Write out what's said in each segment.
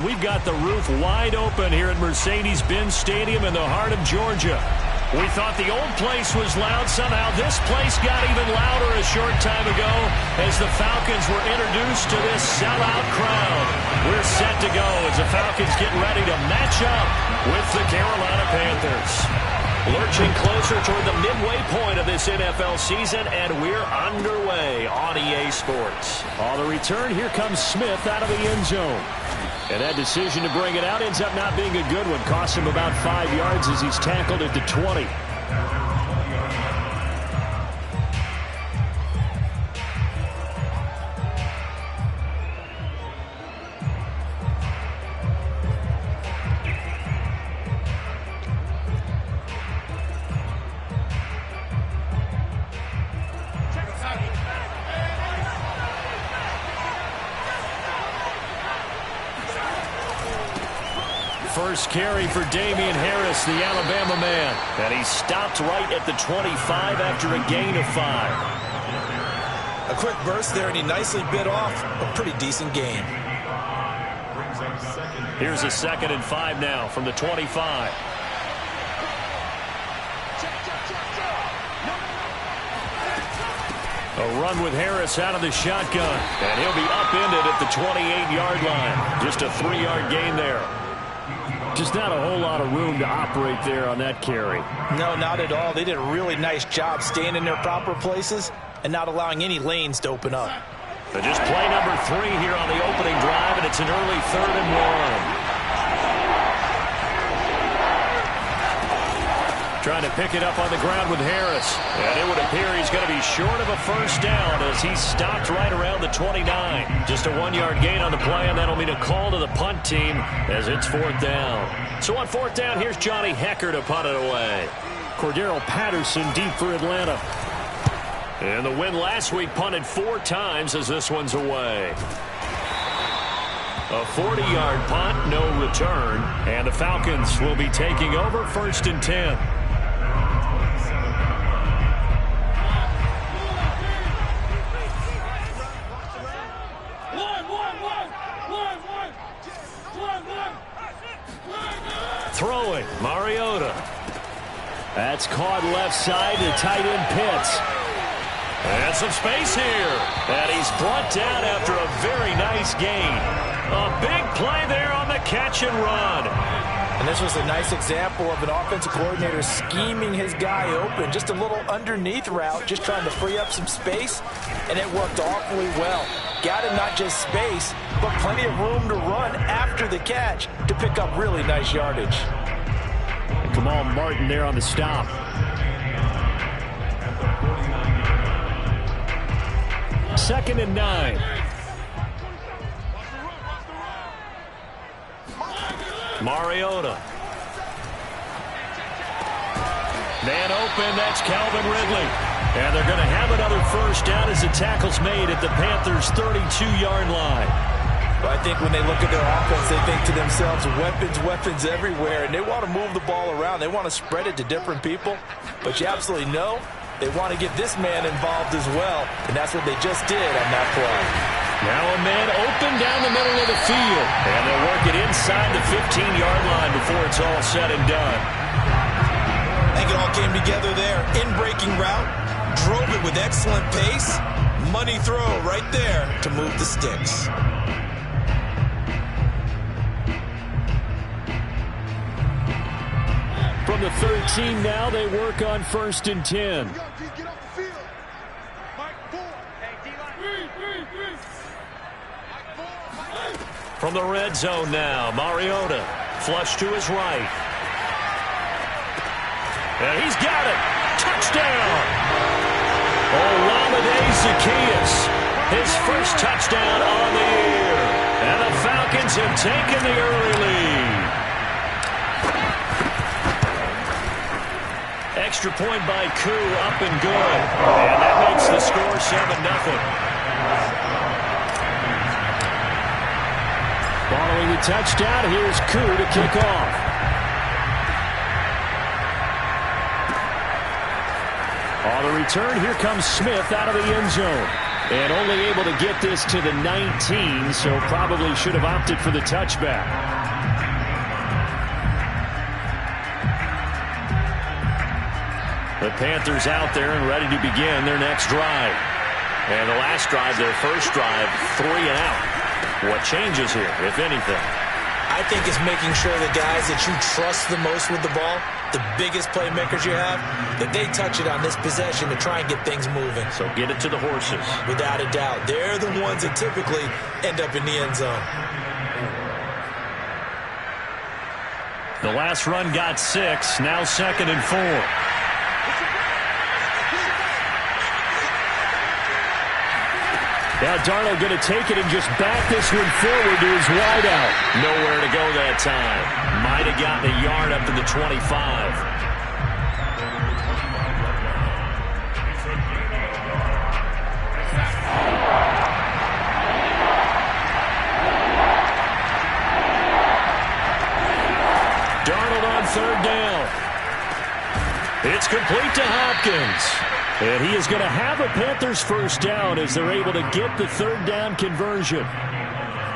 We've got the roof wide open here at Mercedes-Benz Stadium in the heart of Georgia. We thought the old place was loud. Somehow this place got even louder a short time ago as the Falcons were introduced to this sellout crowd. We're set to go as the Falcons get ready to match up with the Carolina Panthers. Lurching closer toward the midway point of this NFL season, and we're underway on EA Sports. On the return, here comes Smith out of the end zone. And that decision to bring it out ends up not being a good one. Costs him about 5 yards as he's tackled at the 20. First carry for Damian Harris, the Alabama man. And he stopped right at the 25 after a gain of 5. A quick burst there, and he nicely bit off a pretty decent gain. Here's a 2nd and 5 now from the 25. A run with Harris out of the shotgun. And he'll be upended at the 28-yard line. Just a 3-yard gain there. Just not a whole lot of room to operate there on that carry. No, not at all. They did a really nice job staying in their proper places and not allowing any lanes to open up. So just play number 3 here on the opening drive, and it's an early 3rd and 1. Trying to pick it up on the ground with Harris. And it would appear he's going to be short of a first down as he stopped right around the 29. Just a 1-yard gain on the play, and that'll mean a call to the punt team as it's 4th down. So on 4th down, here's Johnny Hekker to punt it away. Cordero Patterson deep for Atlanta. And the win last week punted 4 times as this one's away. A 40-yard punt, no return. And the Falcons will be taking over 1st and 10. Throwing, Mariota. That's caught left side to tight end Pitts. And some space here. And he's brought down after a very nice gain. A big play there on the catch and run. And this was a nice example of an offensive coordinator scheming his guy open. Just a little underneath route, just trying to free up some space. And it worked awfully well. Got him not just space, but plenty of room to run after the catch to pick up really nice yardage. And Kamal Martin there on the stop. Second and 9. Mariota. Man open, that's Calvin Ridley. And they're going to have another first down as the tackle's made at the Panthers' 32-yard line. But I think when they look at their offense, they think to themselves, weapons everywhere, and they want to move the ball around. They want to spread it to different people. But you absolutely know they want to get this man involved as well, and that's what they just did on that play. Now a man open down the middle of the field, and they'll work it inside the 15-yard line before it's all said and done. I think it all came together there. In-breaking route, drove it with excellent pace. Money throw right there to move the sticks. From the 13 now, they work on 1st and 10. From the red zone now, Mariota flush to his right. And he's got it. Touchdown. Olamide Zaccheaus, his first touchdown on the year. And the Falcons have taken the early lead. Extra point by Koo, up and good. And that makes the score 7-0. Following the touchdown, here's Koo to kick off. On the return, here comes Smith out of the end zone. And only able to get this to the 19, so probably should have opted for the touchback. The Panthers out there and ready to begin their next drive. And the last drive, their first drive, 3 and out. What changes here, if anything? I think it's making sure the guys that you trust the most with the ball, the biggest playmakers you have, that they touch it on this possession to try and get things moving. So get it to the horses. Without a doubt. They're the ones that typically end up in the end zone. The last run got 6, now 2nd and 4. Now Darnold going to take it and just back this one forward to his wideout. Nowhere to go that time. Might have gotten a yard up to the 25. Darnold on 3rd down. It's complete to Hopkins. And he is going to have a Panthers first down as they're able to get the 3rd down conversion.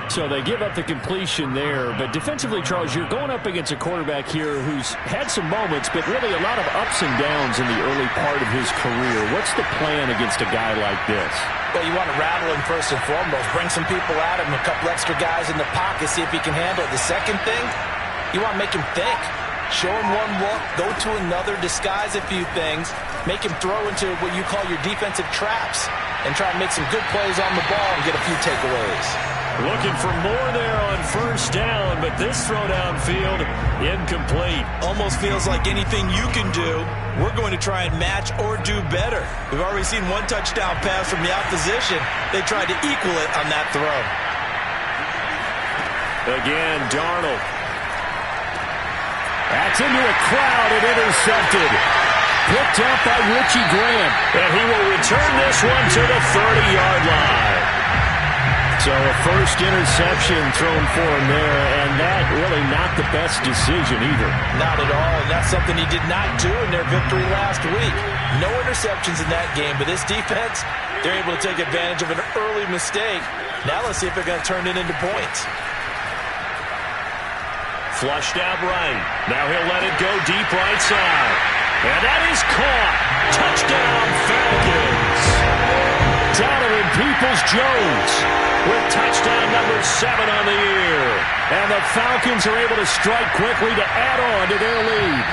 So they give up the completion there. But defensively, Charles, you're going up against a quarterback here who's had some moments, but really a lot of ups and downs in the early part of his career. What's the plan against a guy like this? Well, you want to rattle him first and foremost. Bring some people at him, a couple extra guys in the pocket, see if he can handle it. The second thing, you want to make him think. Show him one look, go to another, disguise a few things, make him throw into what you call your defensive traps, and try and make some good plays on the ball and get a few takeaways. Looking for more there on first down, but this throw downfield, incomplete. Almost feels like anything you can do, we're going to try and match or do better. We've already seen one touchdown pass from the opposition. They tried to equal it on that throw. Again, Darnold. That's into a crowd and intercepted. Picked up by Richie Graham. And he will return this one to the 30-yard line. So a first interception thrown for him there, and that really not the best decision either. Not at all, and that's something he did not do in their victory last week. No interceptions in that game, but this defense, they're able to take advantage of an early mistake. Now let's see if they're going to turn it into points. Flushed out right. Now he'll let it go deep right side. And that is caught. Touchdown, Falcons. Donovan Peoples-Jones with touchdown number 7 on the year. And the Falcons are able to strike quickly to add on to their lead.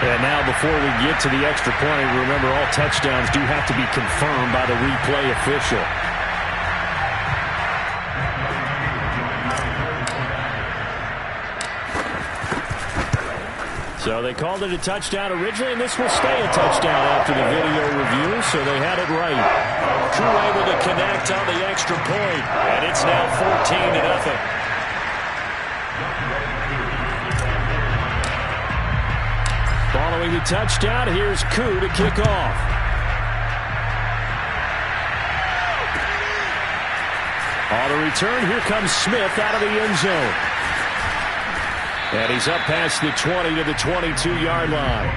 And now before we get to the extra point, remember all touchdowns do have to be confirmed by the replay official. So they called it a touchdown originally, and this will stay a touchdown after the video review, so they had it right. Crew able to connect on the extra point, and it's now 14-0. Following the touchdown, here's Koo to kick off. On the return, here comes Smith out of the end zone. And he's up past the 20 to the 22-yard line.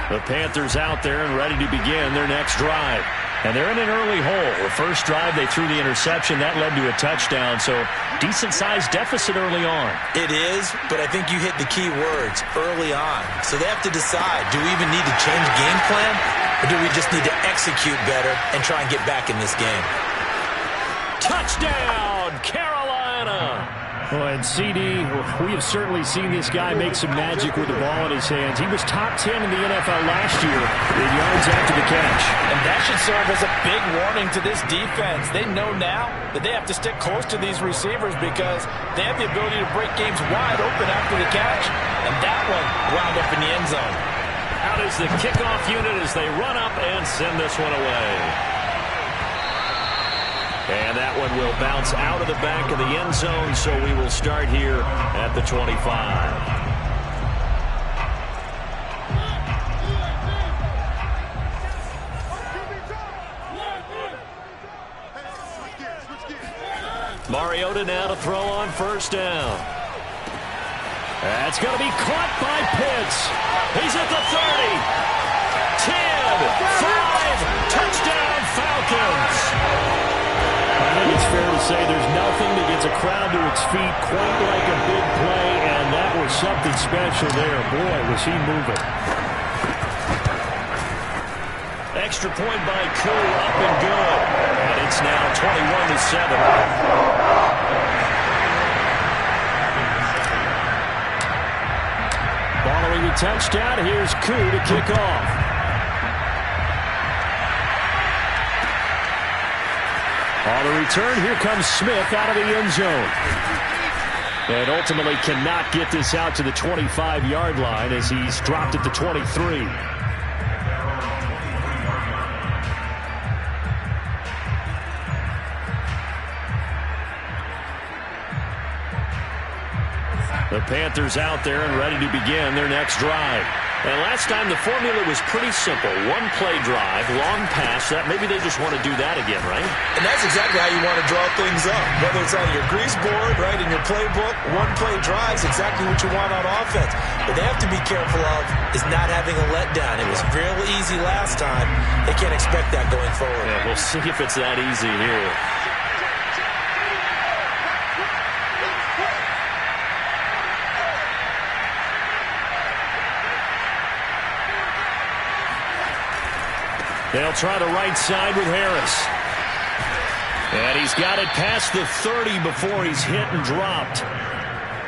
The Panthers out there and ready to begin their next drive. And they're in an early hole. The first drive, they threw the interception. That led to a touchdown, so decent-sized deficit early on. It is, but I think you hit the key words, early on. So they have to decide, do we even need to change game plan, or do we just need to execute better and try and get back in this game? Touchdown, Carolina! Well, and CD, we have certainly seen this guy make some magic with the ball in his hands. He was top 10 in the NFL last year in yards after the catch. And that should serve as a big warning to this defense. They know now that they have to stick close to these receivers because they have the ability to break games wide open after the catch. And that one wound up in the end zone. Out is the kickoff unit as they run up and send this one away. And that one will bounce out of the back of the end zone, so we will start here at the 25. Mariota now to throw on first down. That's going to be caught by Pitts. He's at the 30. 10, 5, touchdown Falcons. I think it's fair to say there's nothing that gets a crowd to its feet quite like a big play, and that was something special there. Boy, was he moving. Extra point by Koo, up and good. And it's now 21-7. Following the touchdown, here's Koo to kick off. On the return, here comes Smith out of the end zone. And ultimately cannot get this out to the 25-yard line as he's dropped at the 23. The Panthers out there and ready to begin their next drive. And last time the formula was pretty simple. One play drive, long pass. That maybe they just want to do that again, right? And that's exactly how you want to draw things up. Whether it's on your grease board, right, in your playbook, one play drive is exactly what you want on offense. What they have to be careful of is not having a letdown. It was real easy last time. They can't expect that going forward. Yeah, we'll see if it's that easy here. They'll try the right side with Harris. And he's got it past the 30 before he's hit and dropped.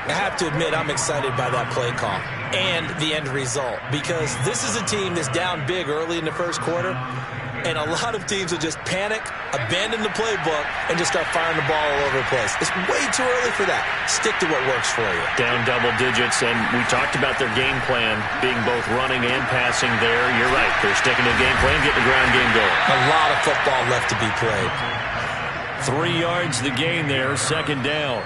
I have to admit, I'm excited by that play call and the end result, because this is a team that's down big early in the first quarter, and a lot of teams will just panic, abandon the playbook, and just start firing the ball all over the place. It's way too early for that. Stick to what works for you. Down double digits, and we talked about their game plan being both running and passing there. You're right. They're sticking to the game plan, getting the ground game going. A lot of football left to be played. 3 yards the gain there, second down.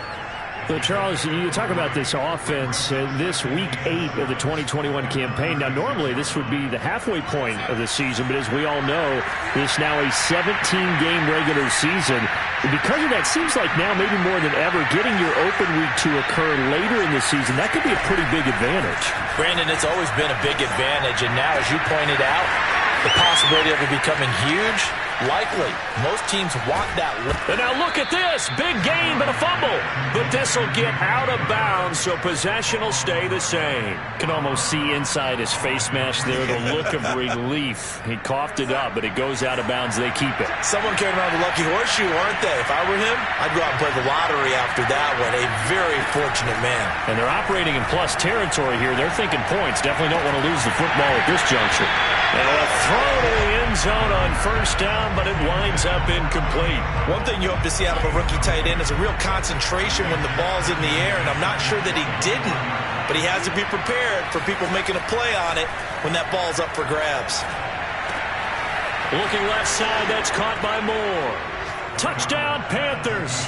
So, Charles, you talk about this offense, this week 8 of the 2021 campaign. Now, normally this would be the halfway point of the season, but as we all know, this now a 17-game regular season. And because of that, seems like now maybe more than ever, getting your open week to occur later in the season, that could be a pretty big advantage. Brandon, it's always been a big advantage, and now, as you pointed out, the possibility of it becoming huge, likely. Most teams want that. And now look at this. Big gain, but a fumble. But this will get out of bounds, so possession will stay the same. Can almost see inside his face mask there, the look of relief. He coughed it up, but it goes out of bounds. They keep it. Someone came around the lucky horseshoe, aren't they? If I were him, I'd go out and play the lottery after that one. A very fortunate man. And they're operating in plus territory here. They're thinking points. Definitely don't want to lose the football at this juncture. And a throw to the end zone on first down, but it winds up incomplete. One thing you hope to see out of a rookie tight end is a real concentration when the ball's in the air, and I'm not sure that he didn't, but he has to be prepared for people making a play on it when that ball's up for grabs. Looking left side, that's caught by Moore. Touchdown, Panthers.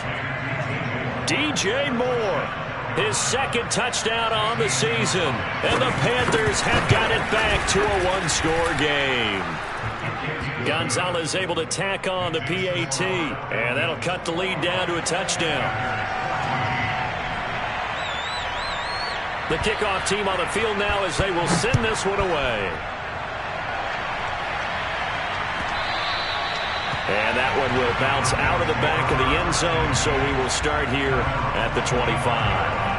DJ Moore, his second touchdown on the season, and the Panthers have got it back to a one-score game. Gonzalez able to tack on the PAT, and that'll cut the lead down to a touchdown. The kickoff team on the field now as they will send this one away. And that one will bounce out of the back of the end zone, so we will start here at the 25.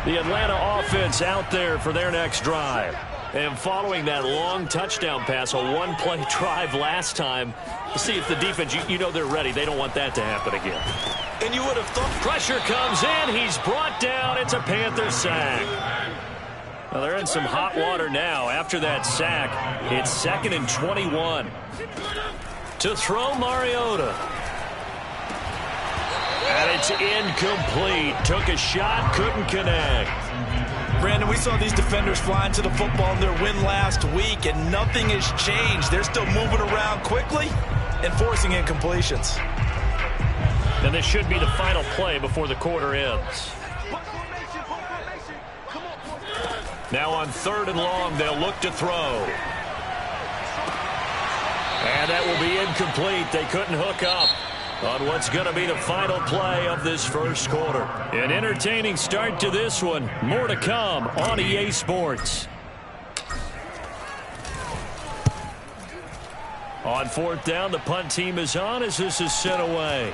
The Atlanta offense out there for their next drive. And following that long touchdown pass, a one-play drive last time, to see if the defense, you know they're ready. They don't want that to happen again. And you would have thought. Pressure comes in. He's brought down. It's a Panther sack. Well, they're in some hot water now. After that sack, it's 2nd and 21. To throw Mariota. And it's incomplete. Took a shot, couldn't connect. Brandon, we saw these defenders flying to the football in their win last week, and nothing has changed. They're still moving around quickly and forcing incompletions. And this should be the final play before the quarter ends. Now on 3rd and long, they'll look to throw. And that will be incomplete. They couldn't hook up on what's going to be the final play of this first quarter. An entertaining start to this one. More to come on EA Sports. On 4th down, the punt team is on as this is sent away.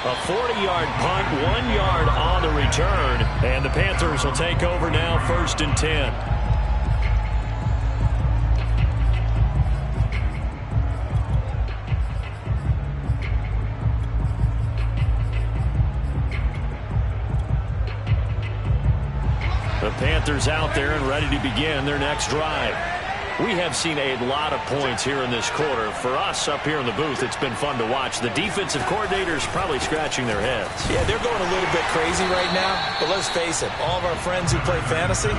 A 40-yard punt, 1 yard on the return. And the Panthers will take over now, 1st and 10. The Panthers out there and ready to begin their next drive. We have seen a lot of points here in this quarter. For us up here in the booth, it's been fun to watch. The defensive coordinators probably scratching their heads. Yeah, they're going a little bit crazy right now. But let's face it, all of our friends who play fantasy,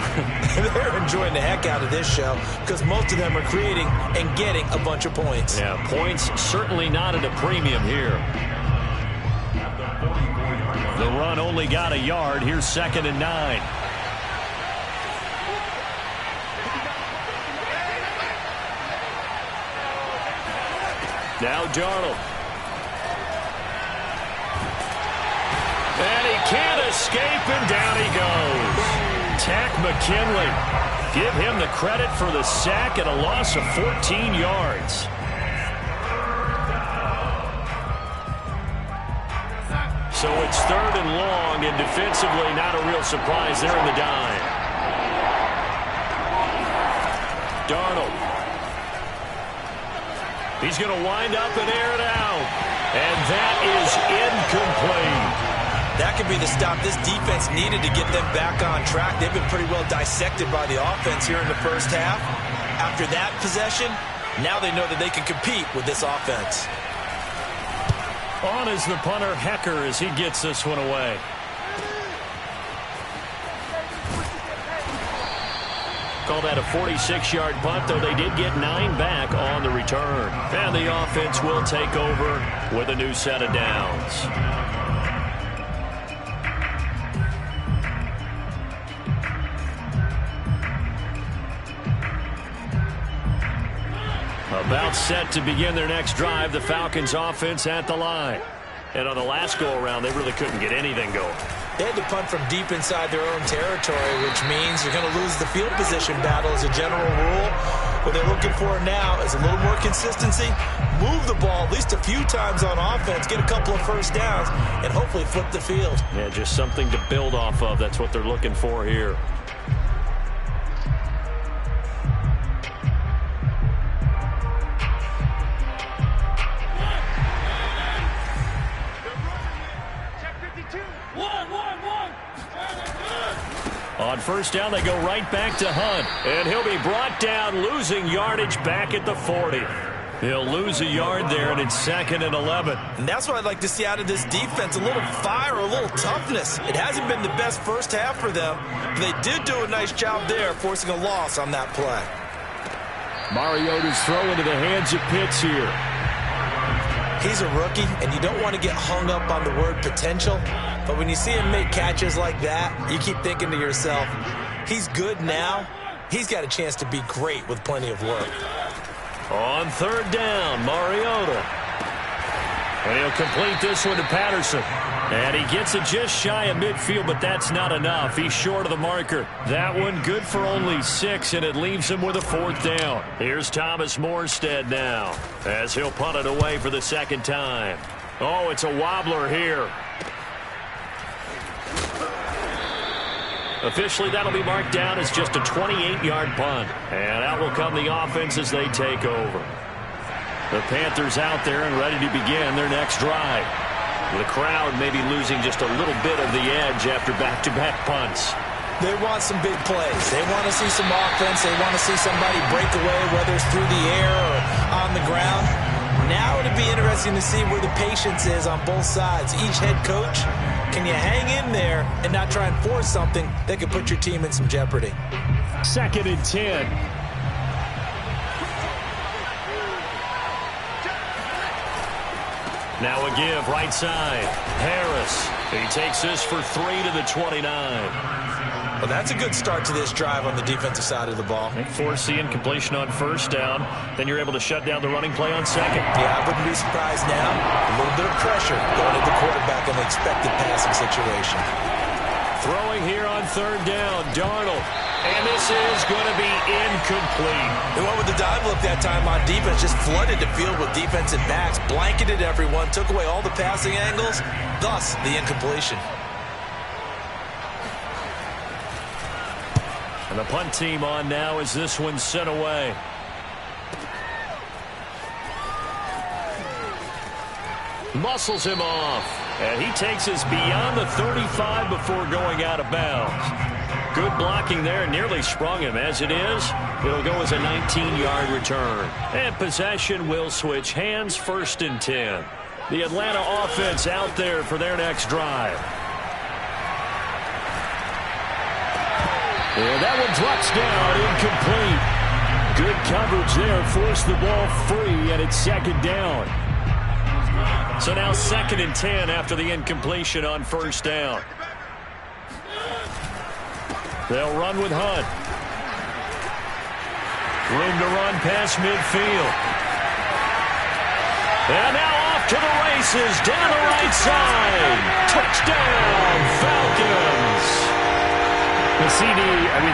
they're enjoying the heck out of this show because most of them are creating and getting a bunch of points. Yeah, points certainly not at a premium here. The run only got a yard. Here's 2nd and 9. Now Darnold. And he can't escape, and down he goes. Takk McKinley. Give him the credit for the sack and a loss of 14 yards. So it's 3rd and long, and defensively not a real surprise there in the dime. Darnold. He's going to wind up and air it out. And that is incomplete. That could be the stop this defense needed to get them back on track. They've been pretty well dissected by the offense here in the first half. After that possession, now they know that they can compete with this offense. On is the punter, Hekker, as he gets this one away. Call that a 46-yard punt, though they did get 9 back on the return. And the offense will take over with a new set of downs. About set to begin their next drive, the Falcons offense at the line. And on the last go-around, they really couldn't get anything going. They had to punt from deep inside their own territory, which means you're going to lose the field position battle as a general rule. What they're looking for now is a little more consistency, move the ball at least a few times on offense, get a couple of first downs, and hopefully flip the field. Yeah, just something to build off of. That's what they're looking for here. On 1st down, they go right back to Hunt. And he'll be brought down, losing yardage back at the 40. He'll lose a yard there, and it's 2nd and 11. And that's what I'd like to see out of this defense, a little fire, a little toughness. It hasn't been the best first half for them, but they did do a nice job there, forcing a loss on that play. Mariota's throw into the hands of Pitts here. He's a rookie, and you don't want to get hung up on the word potential. But when you see him make catches like that, you keep thinking to yourself, he's good now. He's got a chance to be great with plenty of work. On 3rd down, Mariota. And he'll complete this one to Patterson. And he gets it just shy of midfield, but that's not enough. He's short of the marker. That one good for only 6, and it leaves him with a 4th down. Here's Thomas Morstead now, as he'll punt it away for the 2nd time. Oh, it's a wobbler here. Officially, that'll be marked down as just a 28-yard punt. And out will come the offense as they take over. The Panthers out there and ready to begin their next drive. The crowd may be losing just a little bit of the edge after back-to-back punts. They want some big plays. They want to see some offense. They want to see somebody break away, whether it's through the air or on the ground. Now it'll be interesting to see where the patience is on both sides. Each head coach, can you hang in there and not try and force something that could put your team in some jeopardy? 2nd and 10. Now a give, right side. Harris. He takes this for 3 to the 29. Well, that's a good start to this drive on the defensive side of the ball. They force the incompletion on first down. Then you're able to shut down the running play on second. Yeah, I wouldn't be surprised now. A little bit of pressure going at the quarterback in the expected passing situation. Throwing here on third down, Darnold. And this is going to be incomplete. They went with the dive look that time on defense, just flooded the field with defensive backs, blanketed everyone, took away all the passing angles, thus the incompletion. And the punt team on now as this one's sent away. Muscles him off. And he takes us beyond the 35 before going out of bounds. Good blocking there. Nearly sprung him. As it is, it'll go as a 19-yard return. And possession will switch hands, 1st and 10. The Atlanta offense out there for their next drive. And that one drops down, incomplete. Good coverage there, forced the ball free, and it's 2nd down. So now 2nd and 10 after the incompletion on 1st down. They'll run with Hunt. Room to run past midfield. And now off to the races, down the right side. Touchdown, Falcons. The CD,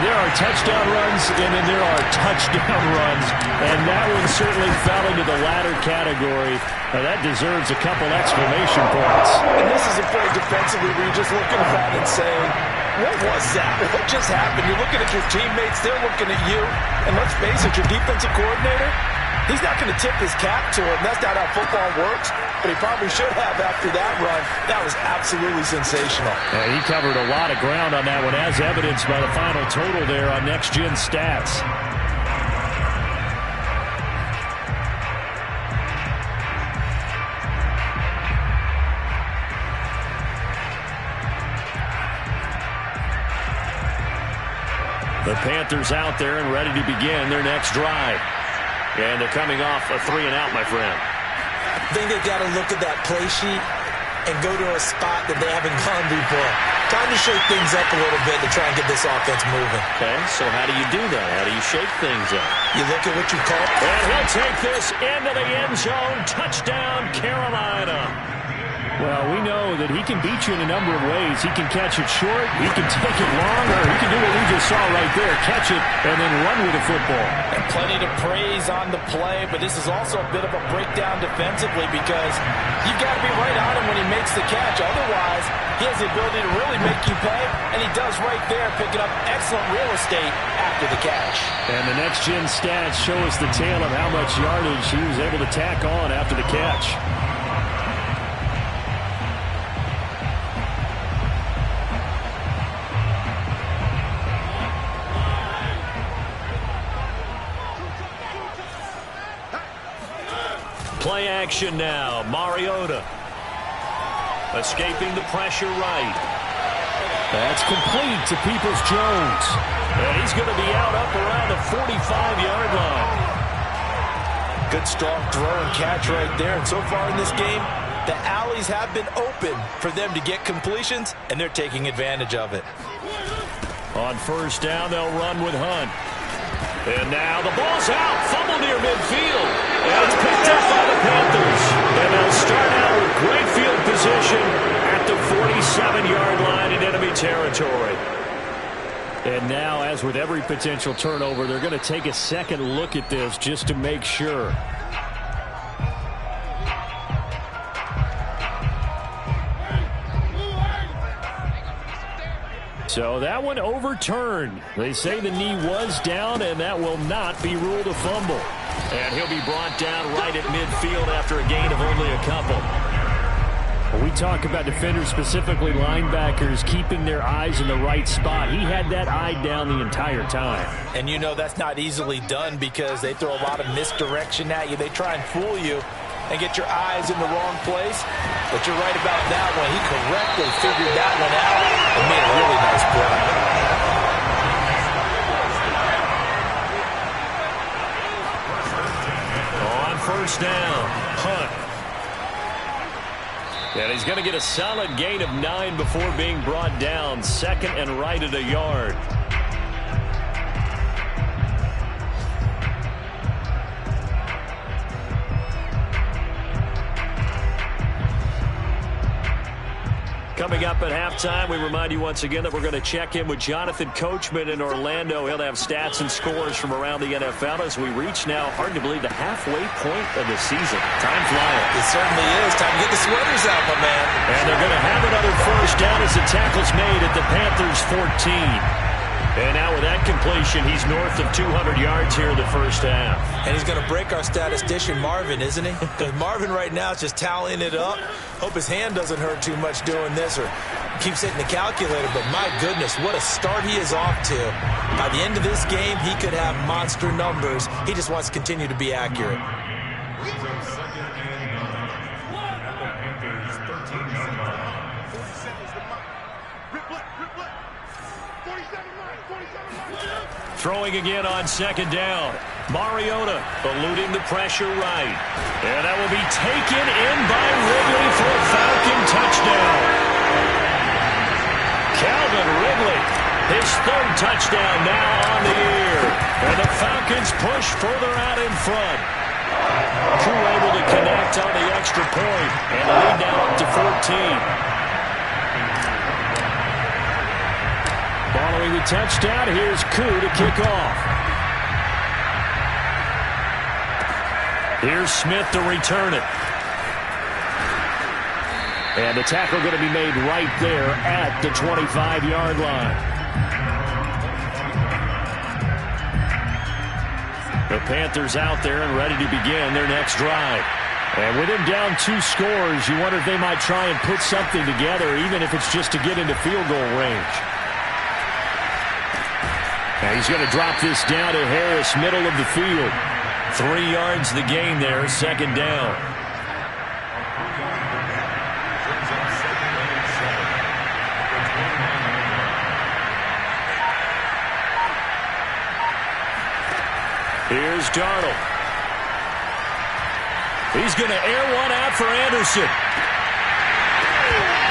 there are touchdown runs, and then there are touchdown runs, and that one certainly fell into the latter category. That deserves a couple exclamation points. And this is a play defensively where you're just looking around and saying, what was that? What just happened? You're looking at your teammates, they're looking at you, and let's face it, your defensive coordinator, he's not going to tip his cap to him. That's not how football works, but he probably should have after that run. That was absolutely sensational. Yeah, he covered a lot of ground on that one, as evidenced by the final total there on Next Gen Stats. The Panthers out there and ready to begin their next drive. And they're coming off a 3-and-out, my friend. I think they've got to look at that play sheet and go to a spot that they haven't gone before. Time to shake things up a little bit to try and get this offense moving. Okay, so how do you do that? How do you shake things up? You look at what you call. And he'll take this into the end zone. Touchdown, Carolina. Well, we know that he can beat you in a number of ways. He can catch it short, he can take it long, or he can do what we just saw right there, catch it and then run with the football. And plenty to praise on the play, but this is also a bit of a breakdown defensively because you've got to be right on him when he makes the catch. Otherwise, he has the ability to really make you pay, and he does right there, picking up excellent real estate after the catch. And the Next Gen Stats show us the tale of how much yardage he was able to tack on after the catch. Play action now. Mariota escaping the pressure right. That's complete to Peoples-Jones. And he's going to be out up around the 45-yard line. Good strong throw and catch right there. And so far in this game, the alleys have been open for them to get completions, and they're taking advantage of it. On 1st down, they'll run with Hunt. And now the ball's out. Fumble near midfield. And it's picked up by the Panthers. And they'll start out with great field position at the 47-yard line in enemy territory. And now, as with every potential turnover, they're going to take a second look at this just to make sure. So that one overturned. They say the knee was down, and that will not be ruled a fumble. And he'll be brought down right at midfield after a gain of only a couple. When we talk about defenders, specifically linebackers, keeping their eyes in the right spot, he had that eye down the entire time. And you know that's not easily done because they throw a lot of misdirection at you. They try and fool you and get your eyes in the wrong place. But you're right about that one. He correctly figured that one out and made a really nice play. On 1st down, Hunt. And he's going to get a solid gain of 9 before being brought down. 2nd and right at a yard. Coming up at halftime, we remind you once again that we're going to check in with Jonathan Coachman in Orlando. He'll have stats and scores from around the NFL as we reach now, hard to believe, the halfway point of the season. Time flying. It certainly is. Time to get the sweaters out, my man. And they're going to have another first down as the tackle's made at the Panthers' 14. And now with that completion, he's north of 200 yards here in the first half. And he's going to break our statistician, Marvin, isn't he? Because Marvin right now is just tallying it up. Hope his hand doesn't hurt too much doing this or keeps hitting the calculator. But my goodness, what a start he is off to. By the end of this game, he could have monster numbers. He just wants to continue to be accurate. Throwing again on 2nd down. Mariota eluding the pressure right. And that will be taken in by Ridley for a Falcon touchdown. Calvin Ridley, his 3rd touchdown now on the year. And the Falcons push further out in front. Crew able to connect on the extra point. And the lead now up to 14. Following the touchdown, here's Koo to kick off. Here's Smith to return it. And the tackle going to be made right there at the 25-yard line. The Panthers out there and ready to begin their next drive. And with him down 2 scores, you wonder if they might try and put something together, even if it's just to get into field goal range. And he's going to drop this down to Harris, middle of the field. 3 yards the gain there, 2nd down. Here's Darnold. He's going to air one out for Anderson.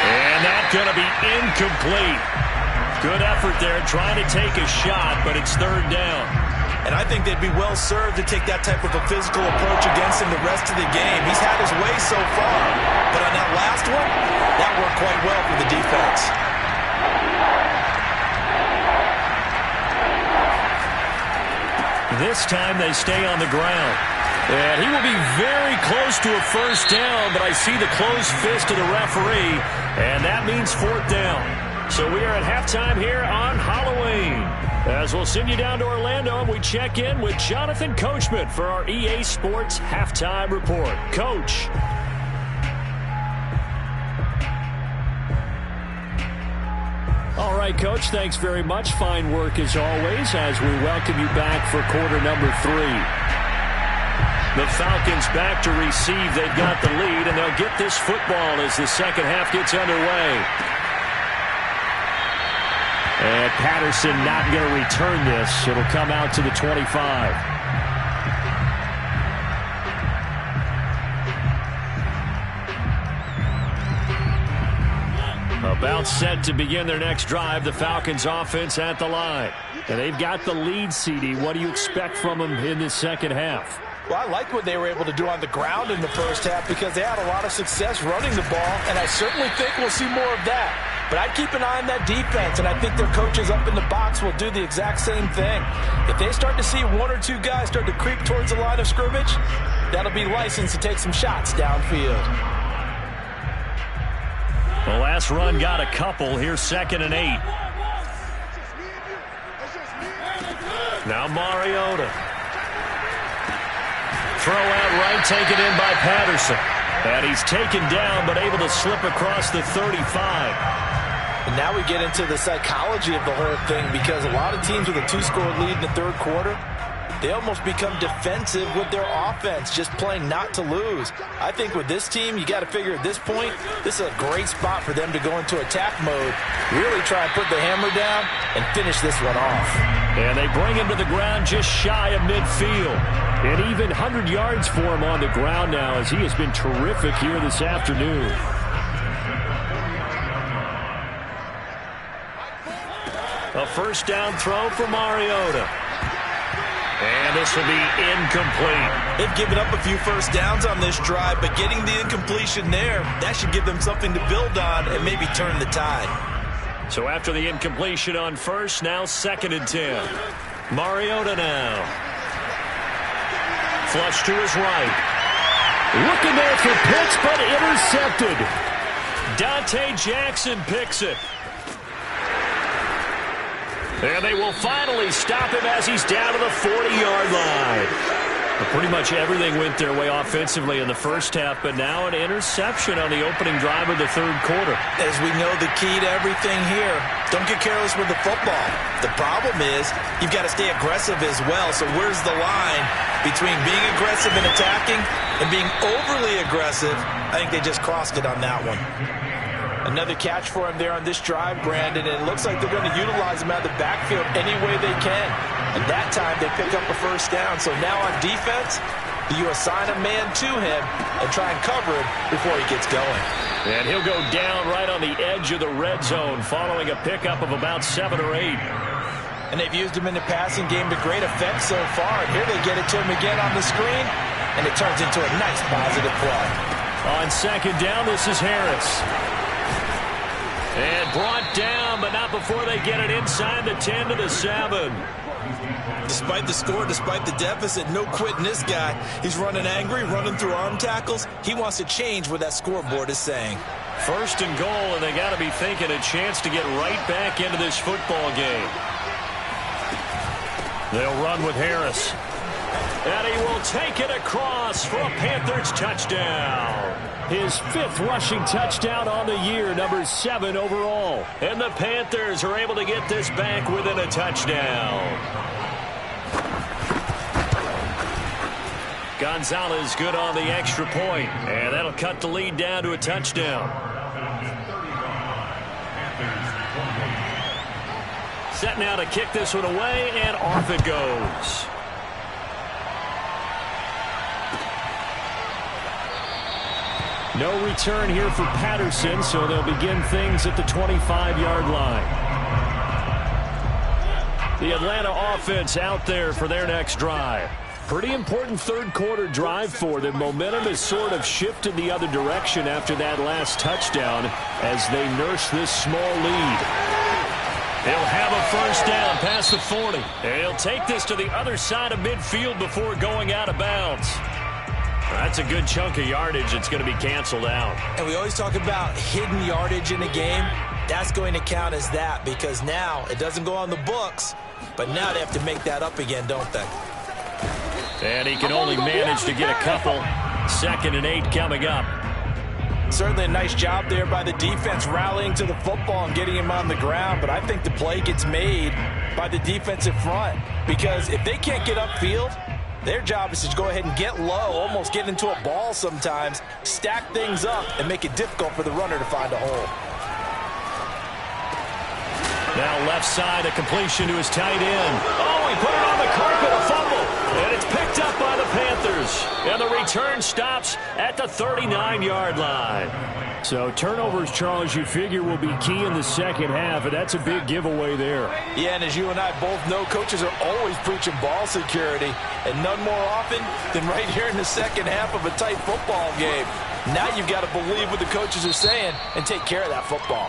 And that's going to be incomplete. Good effort there, trying to take a shot, but it's 3rd down. And I think they'd be well served to take that type of a physical approach against him the rest of the game. He's had his way so far, but on that last one, that worked quite well for the defense. This time they stay on the ground. And he will be very close to a first down, but I see the closed fist of the referee, and that means 4th down. So we are at halftime here on Halloween. As we'll send you down to Orlando, and we check in with Jonathan Coachman for our EA Sports Halftime Report. Coach. All right, Coach, thanks very much. Fine work as always as we welcome you back for quarter number 3. The Falcons back to receive. They've got the lead, and they'll get this football as the second half gets underway. And Patterson not going to return this. It'll come out to the 25. About set to begin their next drive. The Falcons offense at the line. And they've got the lead, CD. What do you expect from them in the second half? Well, I liked what they were able to do on the ground in the first half because they had a lot of success running the ball, and I certainly think we'll see more of that. But I'd keep an eye on that defense, and I think their coaches up in the box will do the exact same thing. If they start to see 1 or 2 guys start to creep towards the line of scrimmage, that'll be licensed to take some shots downfield. The last run got a couple. Here's 2nd and 8. Now Mariota. Throw out right, taken in by Patterson. And he's taken down, but able to slip across the 35. And now we get into the psychology of the whole thing because a lot of teams with a 2-score lead in the 3rd quarter, they almost become defensive with their offense, just playing not to lose. I think with this team, you got to figure at this point, this is a great spot for them to go into attack mode, really try and put the hammer down and finish this one off. And they bring him to the ground just shy of midfield. And even 100 yards for him on the ground now as he has been terrific here this afternoon. A first down throw for Mariota. And this will be incomplete. They've given up a few first downs on this drive, but getting the incompletion there, that should give them something to build on and maybe turn the tide. So after the incompletion on first, now 2nd and 10. Mariota now. Flush to his right. Looking there for Pitts, but intercepted. Dante Jackson picks it. And they will finally stop him as he's down to the 40-yard line. Well, pretty much everything went their way offensively in the first half, but now an interception on the opening drive of the third quarter. As we know, the key to everything here, don't get careless with the football. The problem is you've got to stay aggressive as well. So where's the line between being aggressive and attacking and being overly aggressive? I think they just crossed it on that one. Another catch for him there on this drive, Brandon, and it looks like they're going to utilize him out of the backfield any way they can. And that time they pick up a first down. So now on defense, you assign a man to him and try and cover him before he gets going. And he'll go down right on the edge of the red zone following a pickup of about 7 or 8. And they've used him in the passing game to great effect so far. And here they get it to him again on the screen, and it turns into a nice positive play. On 2nd down, this is Harris. And brought down, but not before they get it inside the 10 to the 7. Despite the score, despite the deficit, no quitting this guy. He's running angry, running through arm tackles. He wants to change what that scoreboard is saying. 1st and goal, and they got to be thinking a chance to get right back into this football game. They'll run with Harris. And he will take it across for a Panthers touchdown. His 5th rushing touchdown on the year, number 7 overall. And the Panthers are able to get this back within a touchdown. Gonzalez good on the extra point, and that'll cut the lead down to a touchdown. Set now to kick this one away, and off it goes. No return here for Patterson, so they'll begin things at the 25-yard line. The Atlanta offense out there for their next drive. Pretty important third quarter drive for them. Momentum has sort of shifted the other direction after that last touchdown as they nurse this small lead. They'll have a first down past the 40. And he'll take this to the other side of midfield before going out of bounds. That's a good chunk of yardage. It's going to be canceled out. And we always talk about hidden yardage in a game. That's going to count as that because now it doesn't go on the books, but now they have to make that up again, don't they? And he can only manage to get a couple. 2nd and 8 coming up. Certainly a nice job there by the defense rallying to the football and getting him on the ground, but I think the play gets made by the defensive front because if they can't get upfield, their job is to go ahead and get low, almost get into a ball sometimes, stack things up, and make it difficult for the runner to find a hole. Now left side, a completion to his tight end. Oh, he put it on the carpet, a fumble. And it's picked up by the Panthers. And the return stops at the 39-yard line. So turnovers, Charles, you figure will be key in the second half, and that's a big giveaway there. Yeah, and as you and I both know, coaches are always preaching ball security, and none more often than right here in the second half of a tight football game. Now you've got to believe what the coaches are saying and take care of that football.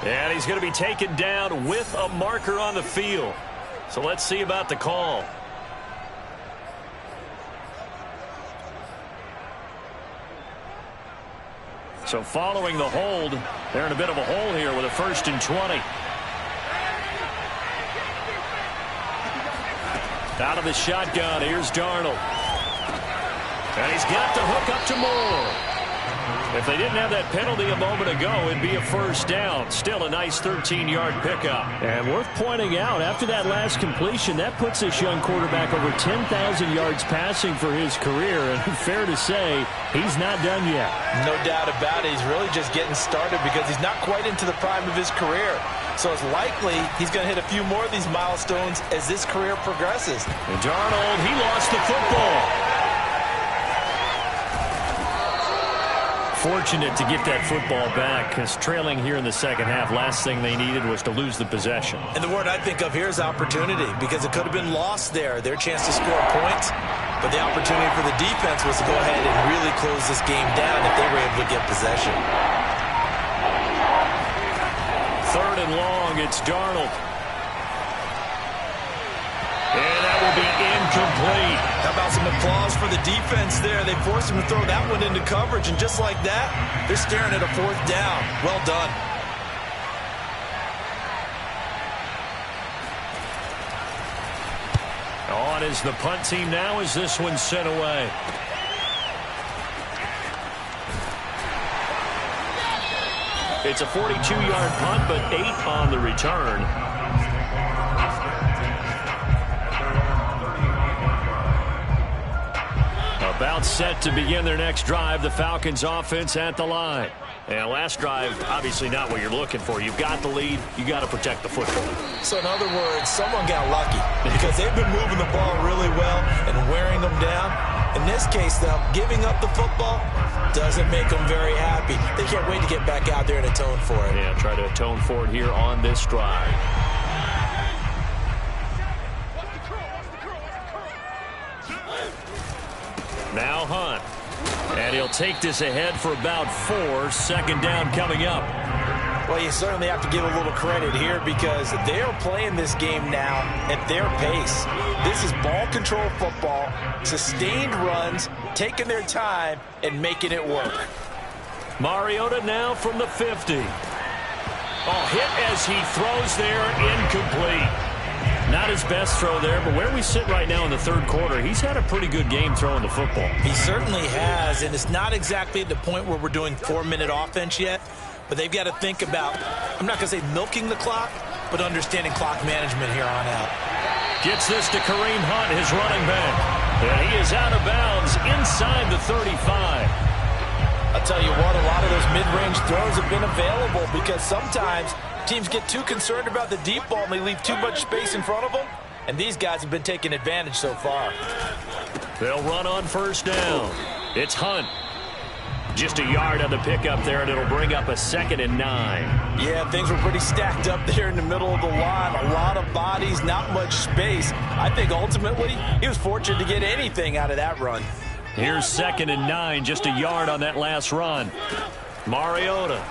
And he's going to be taken down with a marker on the field. So let's see about the call. So following the hold, they're in a bit of a hole here with a 1st and 20. Out of the shotgun, here's Darnold. And he's got the hook up to Moore. If they didn't have that penalty a moment ago, it'd be a first down. Still a nice 13-yard pickup. And worth pointing out, after that last completion, that puts this young quarterback over 10,000 yards passing for his career. And fair to say, he's not done yet. No doubt about it. He's really just getting started because he's not quite into the prime of his career. So it's likely he's going to hit a few more of these milestones as this career progresses. And Darnold, he lost the football. fortunate to get that football back, because trailing here in the second half, last thing they needed was to lose the possession. And the word I think of here is opportunity, because it could have been lost there, their chance to score points. But the opportunity for the defense was to go ahead and really close this game down if they were able to get possession. Third and long, it's Darnold. And that will be incomplete. How about some applause for the defense there? They forced him to throw that one into coverage, and just like that, they're staring at a fourth down. Well done. On is the punt team now as this one's sent away. It's a 42-yard punt, but 8 on the return. About set to begin their next drive. The Falcons offense at the line. And last drive, obviously not what you're looking for. You've got the lead. You got to protect the football. So in other words, someone got lucky because they've been moving the ball really well and wearing them down. In this case, though, giving up the football doesn't make them very happy. They can't wait to get back out there and atone for it. Yeah, try to atone for it here on this drive. Now Hunt. And he'll take this ahead for about 4. Second down coming up. Well, you certainly have to give a little credit here because they are playing this game now at their pace. This is ball control football, sustained runs, taking their time and making it work. Mariota now from the 50. Oh, hit as he throws there, incomplete. Not his best throw there, but where we sit right now in the third quarter, he's had a pretty good game throwing the football. He certainly has, and it's not exactly at the point where we're doing 4-minute offense yet, but they've got to think about, I'm not going to say milking the clock, but understanding clock management here on out. Gets this to Kareem Hunt, his running back. And he is out of bounds inside the 35. I'll tell you what, a lot of those mid-range throws have been available because sometimes teams get too concerned about the deep ball and they leave too much space in front of them, and these guys have been taking advantage so far. They'll run on first down. It's Hunt. Just a yard on the pickup there, and it'll bring up a 2nd and 9. Yeah, things were pretty stacked up there in the middle of the line. A lot of bodies, not much space. I think ultimately he was fortunate to get anything out of that run. Here's 2nd and 9, just a yard on that last run. Mariota.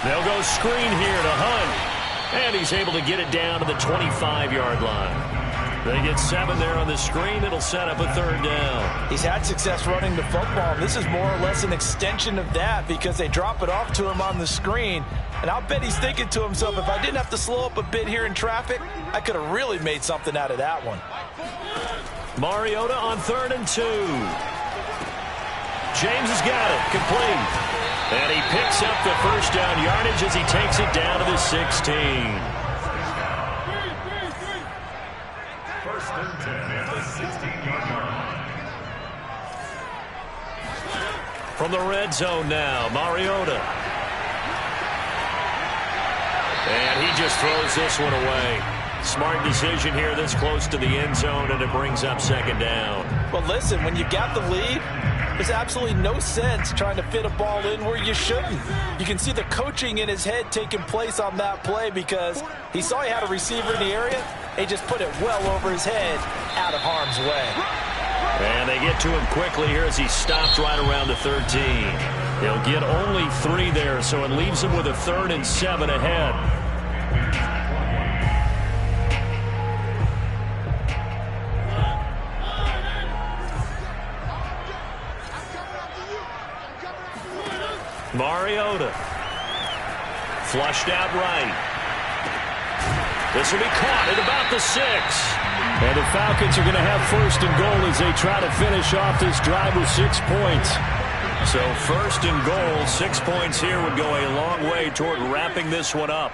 They'll go screen here to Hunt. And he's able to get it down to the 25-yard line. They get 7 there on the screen. It'll set up a 3rd down. He's had success running the football. This is more or less an extension of that because they drop it off to him on the screen. And I'll bet he's thinking to himself, if I didn't have to slow up a bit here in traffic, I could have really made something out of that one. Mariota on 3rd and 2. James has got it. Complete. And he picks up the first down yardage as he takes it down to the 16. From the red zone now, Mariota. And he just throws this one away. Smart decision here this close to the end zone, and it brings up 2nd down. Well, listen, when you got the lead, there's absolutely no sense trying to fit a ball in where you shouldn't. You can see the coaching in his head taking place on that play because he saw he had a receiver in the area. He just put it well over his head, out of harm's way. And they get to him quickly here as he stopped right around the 13. He'll get only 3 there, so it leaves him with a 3rd and 7 ahead. Mariota. Flushed out right. This will be caught at about the 6. And the Falcons are going to have 1st and goal as they try to finish off this drive with 6 points. So 1st and goal, 6 points here would go a long way toward wrapping this one up.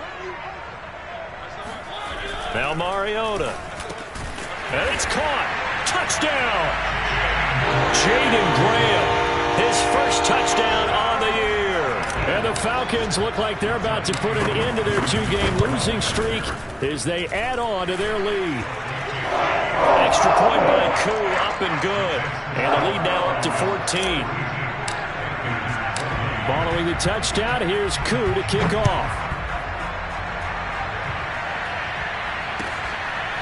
Now Mariota. And it's caught. Touchdown. Jaden Graham. His first touchdown on the year. And the Falcons look like they're about to put an end to their 2-game losing streak as they add on to their lead. Extra point by Koo, up and good. And the lead now up to 14. Following the touchdown, here's Koo to kick off.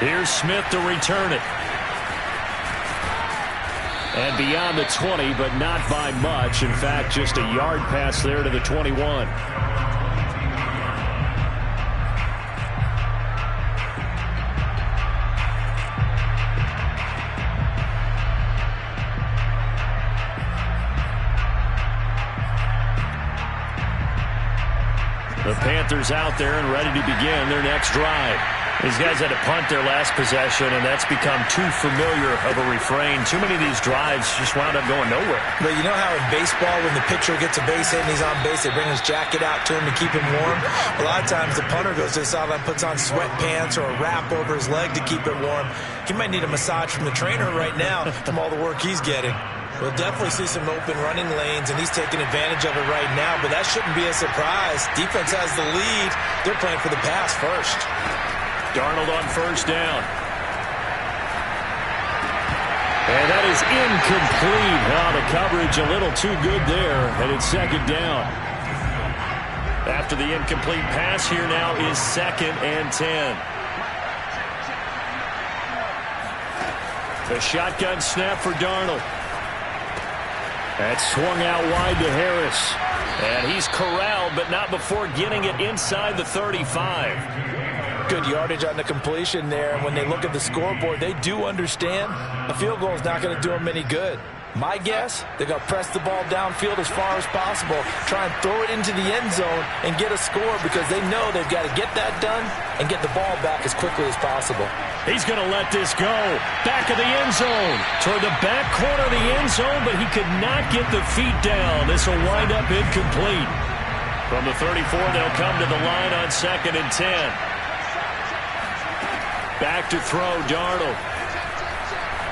Here's Smith to return it. And beyond the 20, but not by much. In fact, just a yard pass there to the 21. The Panthers out there and ready to begin their next drive. These guys had to punt their last possession, and that's become too familiar of a refrain. Too many of these drives just wound up going nowhere. But you know how in baseball, when the pitcher gets a base hit and he's on base, they bring his jacket out to him to keep him warm? A lot of times the punter goes to the sideline, puts on sweatpants or a wrap over his leg to keep it warm. He might need a massage from the trainer right now from all the work he's getting. We'll definitely see some open running lanes, and he's taking advantage of it right now, but that shouldn't be a surprise. Defense has the lead. They're playing for the pass first. Darnold on first down. And that is incomplete. Oh, the coverage a little too good there, and it's second down. After the incomplete pass, here now is 2nd and 10. The shotgun snap for Darnold. That swung out wide to Harris. And he's corralled, but not before getting it inside the 35. Good yardage on the completion there. And when they look at the scoreboard, they do understand a field goal is not going to do them any good. My guess, they're going to press the ball downfield as far as possible, try and throw it into the end zone and get a score because they know they've got to get that done and get the ball back as quickly as possible. He's going to let this go. Back of the end zone. Toward the back corner of the end zone, but he could not get the feet down. This will wind up incomplete. From the 34, they'll come to the line on 2nd and 10. Back to throw, Darnold.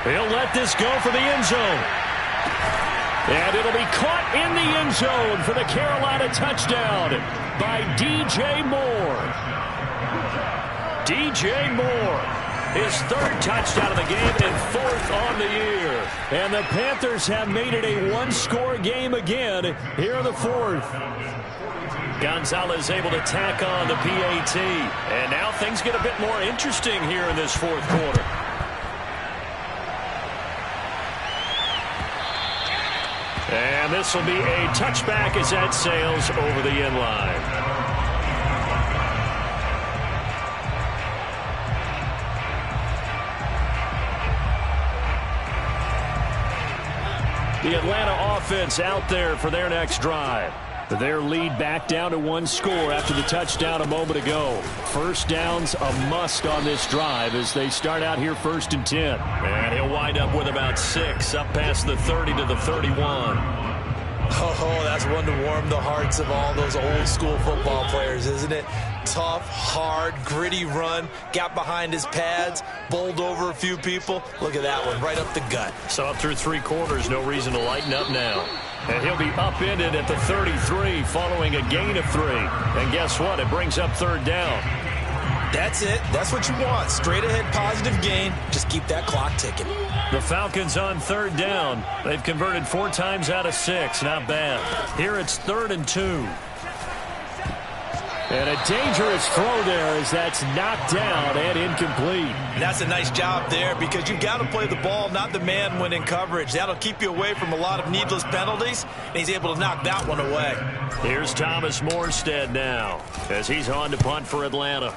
He'll let this go for the end zone. And it'll be caught in the end zone for the Carolina touchdown by DJ Moore. DJ Moore, his 3rd touchdown of the game and 4th on the year. And the Panthers have made it a one-score game again here in the 4th. Gonzalez able to tack on the PAT. And now things get a bit more interesting here in this 4th quarter. And this will be a touchback as that sails over the end line. The Atlanta offense out there for their next drive. Their lead back down to 1 score after the touchdown a moment ago. First down's a must on this drive as they start out here 1st and 10. And he'll wind up with about 6 up past the 30 to the 31. Oh, that's one to warm the hearts of all those old school football players, isn't it? Tough, hard, gritty run, got behind his pads, bowled over a few people. Look at that one, right up the gut. So up through 3 quarters, no reason to lighten up now. And he'll be upended at the 33 following a gain of 3. And guess what? It brings up 3rd down. That's it. That's what you want. Straight ahead positive gain. Just keep that clock ticking. The Falcons on 3rd down. They've converted 4 times out of 6. Not bad. Here it's 3rd and 2. And a dangerous throw there as that's knocked down and incomplete. And that's a nice job there because you've got to play the ball, not the man when in coverage. That'll keep you away from a lot of needless penalties, and he's able to knock that one away. Here's Thomas Morstead now as he's on to punt for Atlanta.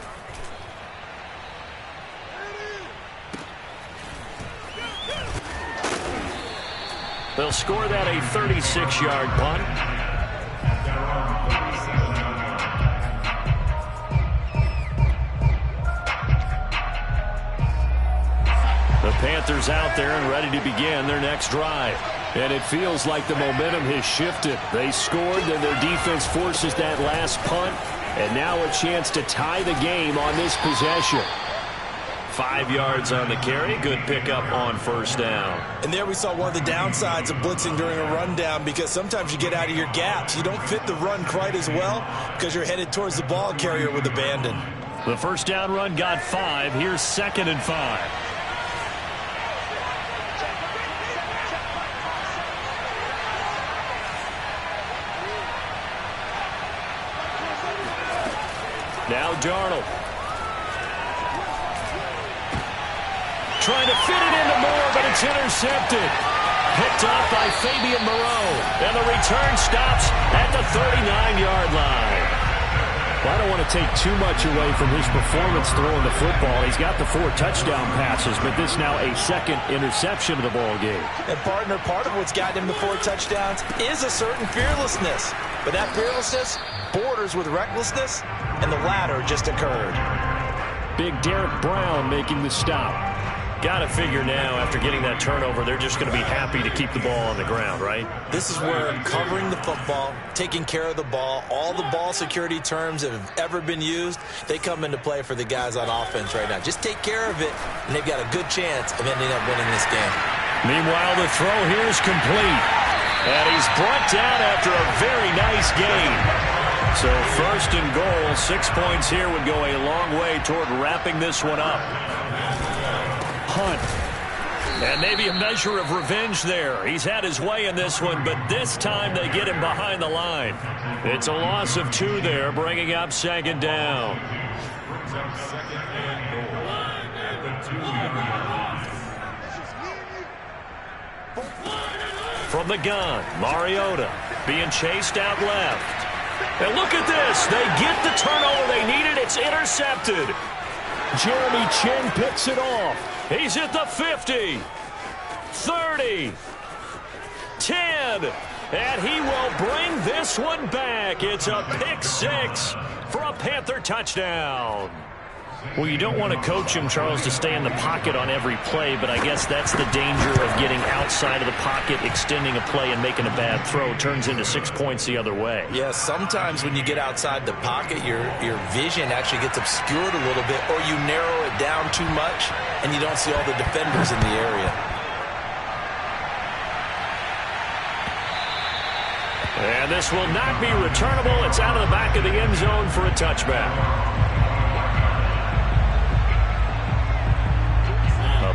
They'll score that a 36-yard punt. The Panthers out there and ready to begin their next drive. And it feels like the momentum has shifted. They scored, then their defense forces that last punt. And now a chance to tie the game on this possession. 5 yards on the carry. Good pickup on 1st down. And there we saw one of the downsides of blitzing during a rundown because sometimes you get out of your gaps. You don't fit the run quite as well because you're headed towards the ball carrier with abandon. The 1st down run got 5. Here's 2nd and 5. Now Darnold. Trying to fit it into Moore, but it's intercepted. Picked off by Fabian Moreau. And the return stops at the 39-yard line. Well, I don't want to take too much away from his performance throwing the football. He's got the 4 touchdown passes, but this now a second interception of the ball game. And partner, part of what's gotten him the 4 touchdowns is a certain fearlessness. But that fearlessness borders with recklessness, and the latter just occurred. Big Derek Brown making the stop. Got to figure now, after getting that turnover, they're just going to be happy to keep the ball on the ground, right? This is where covering the football, taking care of the ball, all the ball security terms that have ever been used, they come into play for the guys on offense right now. Just take care of it, and they've got a good chance of ending up winning this game. Meanwhile, the throw here is complete. And he's brought down after a very nice gain. So 1st and goal, 6 points here would go a long way toward wrapping this one up. Hunt. And maybe a measure of revenge there. He's had his way in this one, but this time they get him behind the line. It's a loss of 2 there, bringing up 2nd down. From the gun, Mariota being chased out left. And look at this. They get the turnover they needed. It's intercepted. Jeremy Chinn picks it off. He's at the 50, 30, 10, and he will bring this one back. It's a pick 6 for a Panther touchdown. Well, you don't want to coach him, Charles, to stay in the pocket on every play, but I guess that's the danger of getting outside of the pocket, extending a play, and making a bad throw. Turns into 6 points the other way. Yeah, sometimes when you get outside the pocket, your vision actually gets obscured a little bit, or you narrow it down too much, and you don't see all the defenders in the area. And this will not be returnable. It's out of the back of the end zone for a touchback.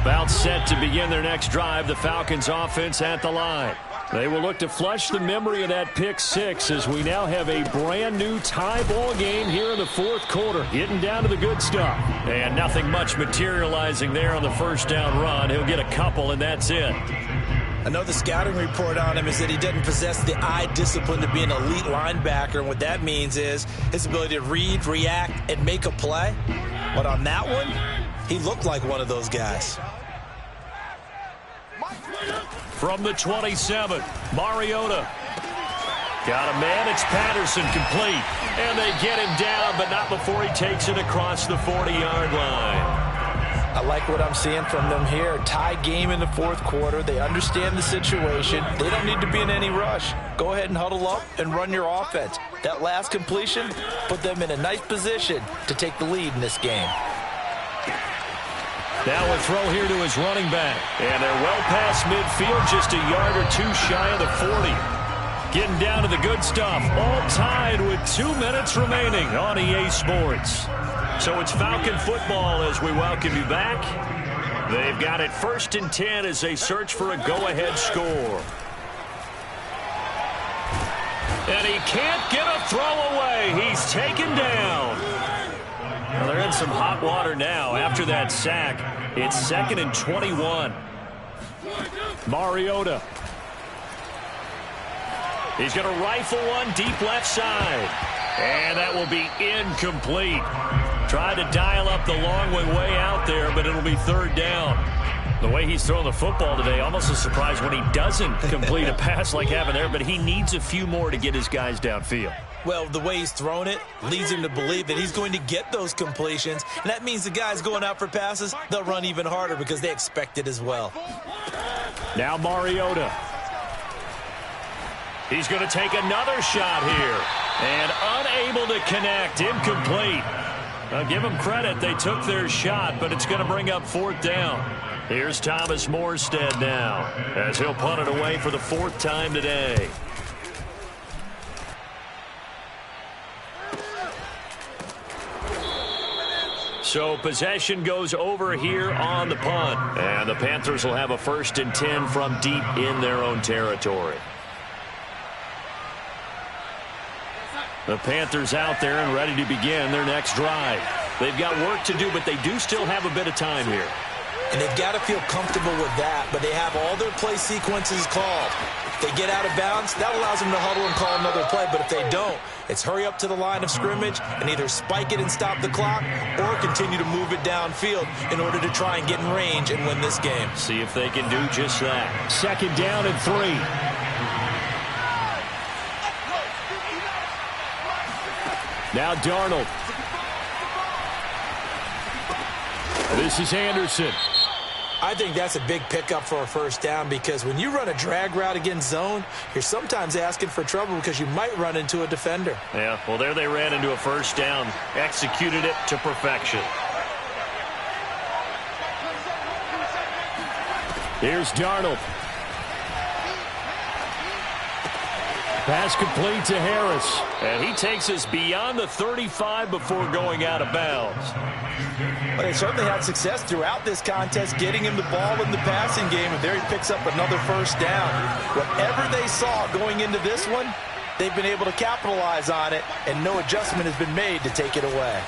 About set to begin their next drive, the Falcons offense at the line. They will look to flush the memory of that pick 6 as we now have a brand new tie ball game here in the 4th quarter. Getting down to the good stuff. And nothing much materializing there on the 1st down run. He'll get a couple, and that's it. I know the scouting report on him is that he doesn't possess the eye discipline to be an elite linebacker, and what that means is his ability to read, react, and make a play. But on that one, he looked like one of those guys. From the 27, Mariota. Got a man, it's Patterson, complete. And they get him down, but not before he takes it across the 40-yard line. I like what I'm seeing from them here. Tie game in the 4th quarter. They understand the situation. They don't need to be in any rush. Go ahead and huddle up and run your offense. That last completion put them in a nice position to take the lead in this game. Now a throw here to his running back. And they're well past midfield, just a yard or 2 shy of the 40. Getting down to the good stuff. All tied with 2 minutes remaining on EA Sports. So it's Falcon football as we welcome you back. They've got it 1st and 10 as they search for a go-ahead score. And he can't get a throw away. He's taken down. Well, they're in some hot water now after that sack. It's 2nd and 21. Mariota. He's going to rifle one deep left side. And that will be incomplete. Tried to dial up the long way out there, but it'll be 3rd down. The way he's throwing the football today, almost a surprise when he doesn't complete a pass like having there, but he needs a few more to get his guys downfield. Well, the way he's thrown it leads him to believe that he's going to get those completions. And that means the guys going out for passes, they'll run even harder because they expect it as well. Now Mariota. He's going to take another shot here. And unable to connect. Incomplete. I'll give them credit. They took their shot, but it's going to bring up 4th down. Here's Thomas Morstead now as he'll punt it away for the 4th time today. So possession goes over here on the punt. And the Panthers will have a 1st and 10 from deep in their own territory. The Panthers out there and ready to begin their next drive. They've got work to do, but they do still have a bit of time here. And they've got to feel comfortable with that, but they have all their play sequences called. If they get out of bounds, that allows them to huddle and call another play, but if they don't, it's hurry up to the line of scrimmage and either spike it and stop the clock or continue to move it downfield in order to try and get in range and win this game. See if they can do just that. 2nd down and 3. Now Darnold. This is Anderson. I think that's a big pickup for a first down because when you run a drag route against zone, you're sometimes asking for trouble because you might run into a defender. Yeah, well, there they ran into a first down, executed it to perfection. Here's Darnold. Pass complete to Harris. And he takes us beyond the 35 before going out of bounds. But they certainly had success throughout this contest getting him the ball in the passing game, and there he picks up another first down. Whatever they saw going into this one, they've been able to capitalize on it, and no adjustment has been made to take it away.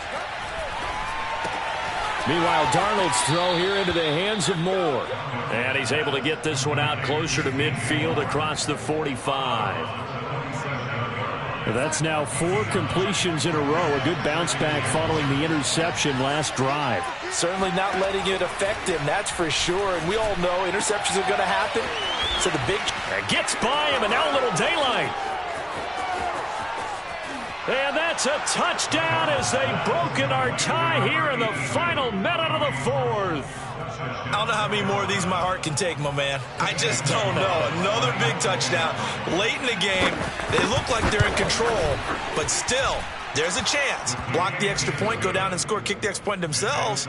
Meanwhile, Darnold's throw here into the hands of Moore. And he's able to get this one out closer to midfield across the 45. That's now 4 completions in a row. A good bounce back following the interception last drive. Certainly not letting it affect him, that's for sure. And we all know interceptions are going to happen. So the big... Gets by him, and now a little daylight. And that's a touchdown as they've broken our tie here in the final minute of the 4th. I don't know how many more of these my heart can take, my man. I just don't know. Another big touchdown. Late in the game, they look like they're in control, but still, there's a chance. Block the extra point, go down and score, kick the extra point themselves.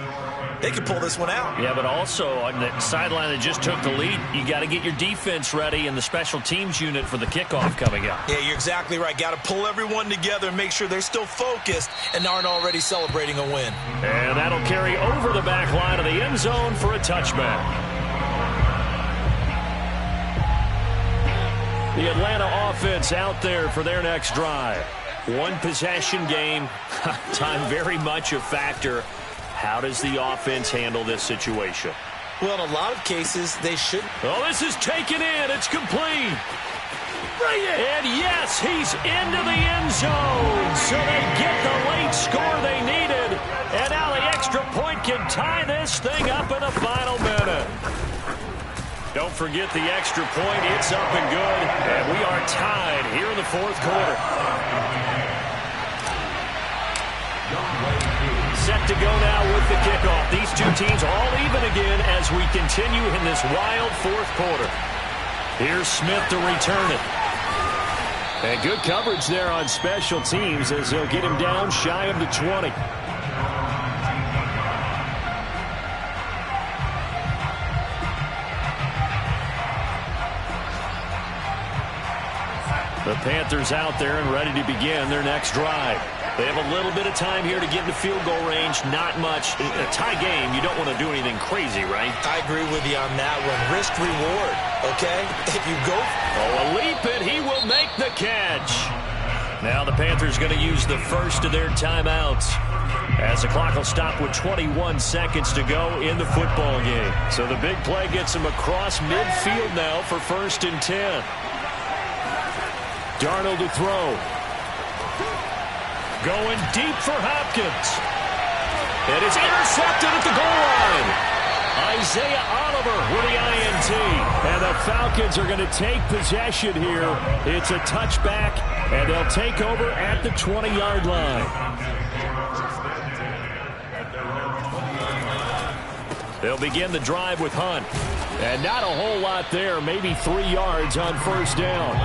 They could pull this one out. Yeah, but also on the sideline that just took the lead, you got to get your defense ready and the special teams unit for the kickoff coming up. Yeah, you're exactly right. Got to pull everyone together and make sure they're still focused and aren't already celebrating a win. And that'll carry over the back line of the end zone for a touchback. The Atlanta offense out there for their next drive. One possession game, time very much a factor. How does the offense handle this situation? Well, in a lot of cases, they should. Oh, this is taken in. It's complete. Bring it. And yes, he's into the end zone. So they get the late score they needed. And now the extra point can tie this thing up in the final minute. Don't forget the extra point. It's up and good. And we are tied here in the 4th quarter. Set to go now with the kickoff. These two teams all even again as we continue in this wild 4th quarter. Here's Smith to return it. And good coverage there on special teams as they'll get him down shy of the 20. The Panthers out there and ready to begin their next drive. They have a little bit of time here to get into field goal range. Not much. In a tie game, you don't want to do anything crazy, right? I agree with you on that one. Risk reward, okay? If you go... Oh, a leap, and he will make the catch. Now the Panthers going to use the first of their timeouts as the clock will stop with 21 seconds to go in the football game. So the big play gets him across midfield now for 1st and 10. Darnold to throw. Going deep for Hopkins. It is intercepted at the goal line. Isaiah Oliver with the INT. And the Falcons are going to take possession here. It's a touchback, and they'll take over at the 20-yard line. They'll begin the drive with Hunt. And not a whole lot there, maybe 3 yards on 1st down.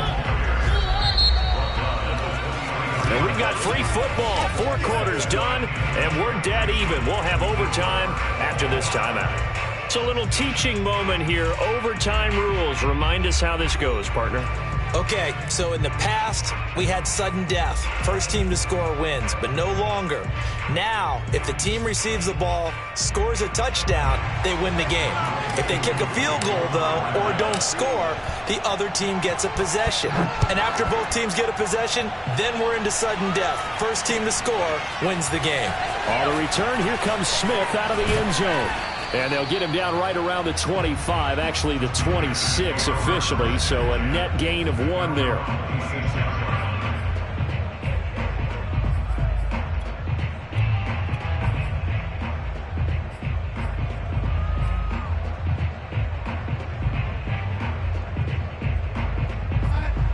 And we've got free football. 4 quarters done, and we're dead even. We'll have overtime after this timeout. It's a little teaching moment here. Overtime rules. Remind us how this goes, partner. Okay, so in the past, we had sudden death. First team to score wins, but no longer. Now, if the team receives the ball, scores a touchdown, they win the game. If they kick a field goal, though, or don't score, the other team gets a possession. And after both teams get a possession, then we're into sudden death. First team to score wins the game. On the return, here comes Smith out of the end zone. And they'll get him down right around the 25, actually the 26 officially, so a net gain of 1 there.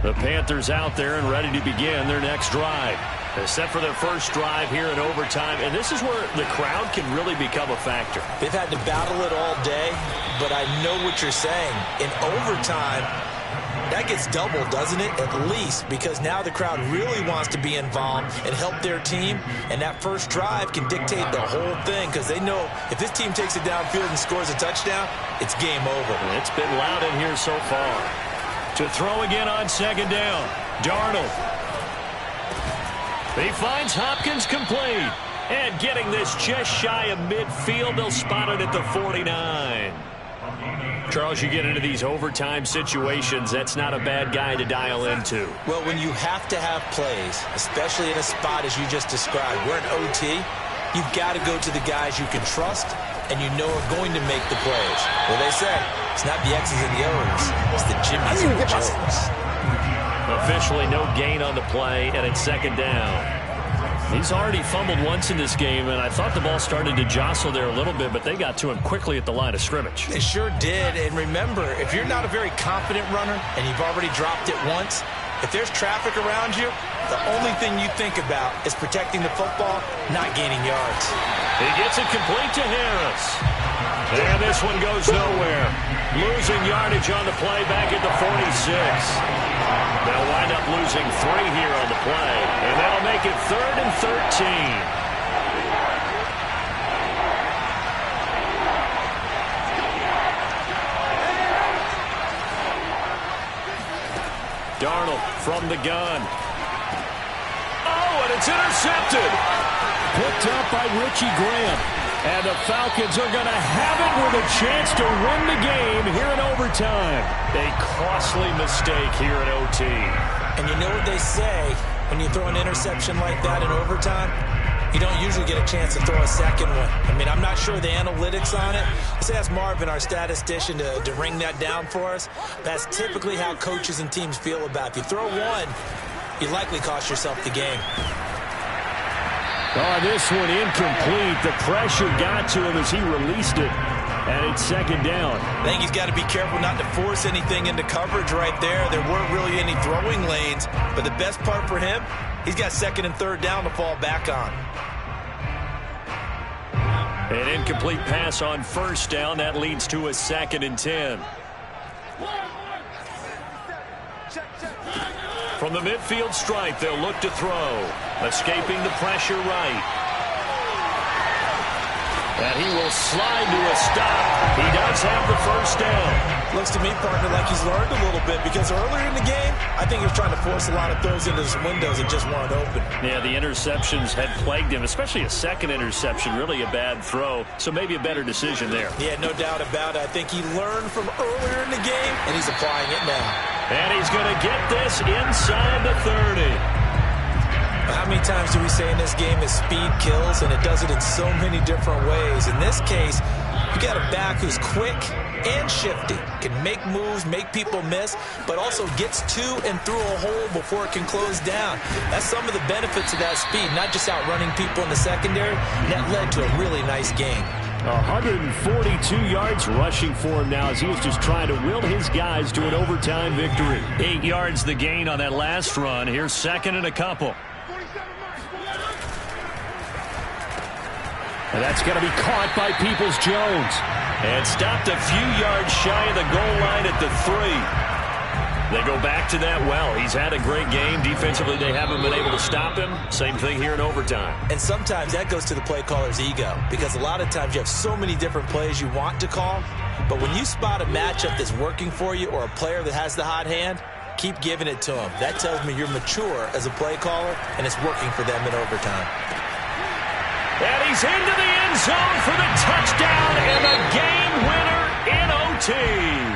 The Panthers out there and ready to begin their next drive. They're set for their first drive here in overtime, and this is where the crowd can really become a factor. They've had to battle it all day, but I know what you're saying. In overtime, that gets doubled, doesn't it? At least, because now the crowd really wants to be involved and help their team, and that first drive can dictate the whole thing, because they know if this team takes it downfield and scores a touchdown, it's game over. And it's been loud in here so far. To throw again on second down, Darnold. He finds Hopkins complete. And getting this just shy of midfield, they'll spot it at the 49. Charles, you get into these overtime situations, that's not a bad guy to dial into. Well, when you have to have plays, especially in a spot as you just described, we're in OT, you've got to go to the guys you can trust and you know are going to make the plays. Well, they say it's not the X's and the O's, it's the Jimmys and the Joes. Officially no gain on the play, and it's second down. He's already fumbled once in this game, and I thought the ball started to jostle there a little bit, but they got to him quickly at the line of scrimmage. They sure did, and remember, if you're not a very confident runner and you've already dropped it once, if there's traffic around you, the only thing you think about is protecting the football, not gaining yards. He gets it complete to Harris. And this one goes nowhere. Losing yardage on the play back at the 46. They'll wind up losing 3 here on the play, and that'll make it 3rd and 13. Darnold from the gun. Oh, and it's intercepted. Picked up by Richie Graham. And the Falcons are going to have it with a chance to win the game here in overtime. A costly mistake here in OT. And you know what they say, when you throw an interception like that in overtime, you don't usually get a chance to throw a second one. I mean, I'm not sure the analytics on it. Let's ask Marvin, our statistician, to ring that down for us. That's typically how coaches and teams feel about it. If you throw one, you likely cost yourself the game. Oh, this one incomplete. The pressure got to him as he released it. And it's second down. I think he's got to be careful not to force anything into coverage right there. There weren't really any throwing lanes. But the best part for him, he's got second and third down to fall back on. An incomplete pass on first down. That leads to a 2nd and 10. From the midfield stripe, they'll look to throw. Escaping the pressure right. And he will slide to a stop. He does have the first down. Looks to me, partner, like he's learned a little bit, because earlier in the game, I think he was trying to force a lot of throws into his windows that just weren't open. Yeah, the interceptions had plagued him, especially a second interception, really a bad throw. So maybe a better decision there. Yeah, no doubt about it. I think he learned from earlier in the game, and he's applying it now. And he's going to get this inside the 30. How many times do we say in this game that speed kills, and it does it in so many different ways? In this case, you got a back who's quick and shifty, can make moves, make people miss, but also gets to and through a hole before it can close down. That's some of the benefits of that speed, not just outrunning people in the secondary. That led to a really nice game. 142 yards rushing for him now as he was just trying to will his guys to an overtime victory. 8 yards the gain on that last run. Here's second and a couple. And that's going to be caught by Peoples-Jones. And stopped a few yards shy of the goal line at the 3. They go back to that well. He's had a great game. Defensively, they haven't been able to stop him. Same thing here in overtime. And sometimes that goes to the play caller's ego, because a lot of times you have so many different plays you want to call, but when you spot a matchup that's working for you or a player that has the hot hand, Keep giving it to them. That tells me you're mature as a play caller, and it's working for them in overtime. And he's into the end zone for the touchdown and the game winner in OT.